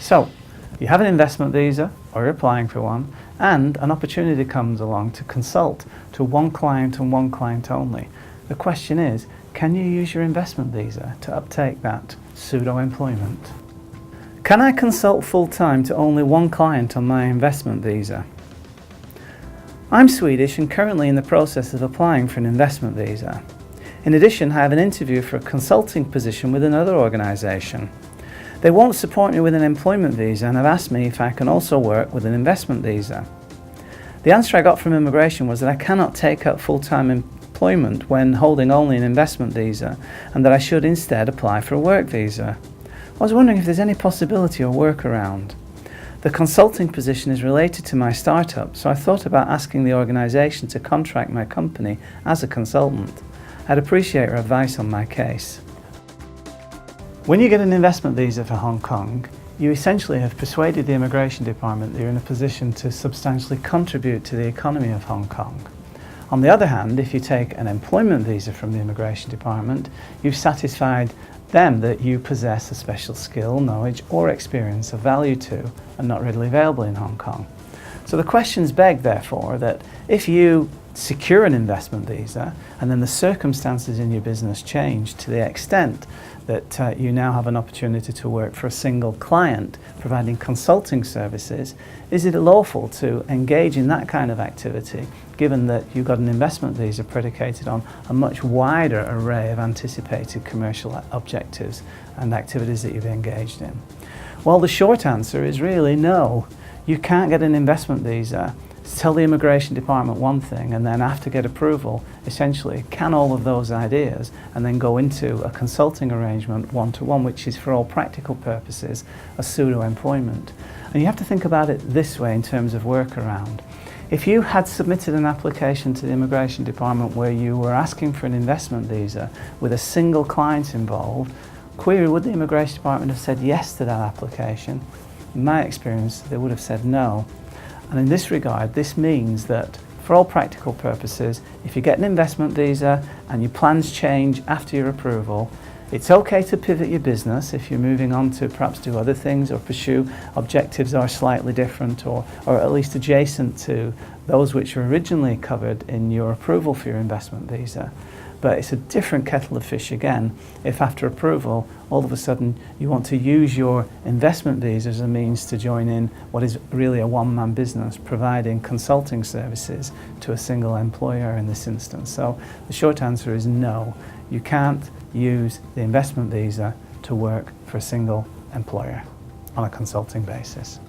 So, you have an investment visa, or you're applying for one, and an opportunity comes along to consult to one client and one client only. The question is, can you use your investment visa to uptake that pseudo-employment? Can I consult full-time to only one client on my investment visa? I'm Swedish and currently in the process of applying for an investment visa. In addition, I have an interview for a consulting position with another organisation. They won't support me with an employment visa and have asked me if I can also work with an investment visa. The answer I got from immigration was that I cannot take up full-time employment when holding only an investment visa, and that I should instead apply for a work visa. I was wondering if there's any possibility or workaround. The consulting position is related to my startup, so I thought about asking the organisation to contract my company as a consultant. I'd appreciate your advice on my case. When you get an investment visa for Hong Kong, you essentially have persuaded the immigration department that you're in a position to substantially contribute to the economy of Hong Kong. On the other hand, if you take an employment visa from the immigration department, you've satisfied them that you possess a special skill, knowledge or experience of value to and not readily available in Hong Kong. So the questions beg, therefore, that if you secure an investment visa and then the circumstances in your business change to the extent that you now have an opportunity to work for a single client providing consulting services, is it lawful to engage in that kind of activity given that you've got an investment visa predicated on a much wider array of anticipated commercial objectives and activities that you've engaged in? Well, the short answer is really no. You can't get an investment visa, tell the immigration department one thing, and then after get approval, essentially can all of those ideas and then go into a consulting arrangement one-to-one, which is for all practical purposes a pseudo-employment. And you have to think about it this way in terms of workaround. If you had submitted an application to the immigration department where you were asking for an investment visa with a single client involved, query, would the immigration department have said yes to that application? In my experience, they would have said no. And in this regard, this means that for all practical purposes, if you get an investment visa and your plans change after your approval, it's okay to pivot your business if you're moving on to perhaps do other things or pursue objectives that are slightly different or at least adjacent to those which were originally covered in your approval for your investment visa. But it's a different kettle of fish again if after approval all of a sudden you want to use your investment visa as a means to join in what is really a one-man business providing consulting services to a single employer in this instance. So the short answer is no. You can't use the investment visa to work for a single employer on a consulting basis.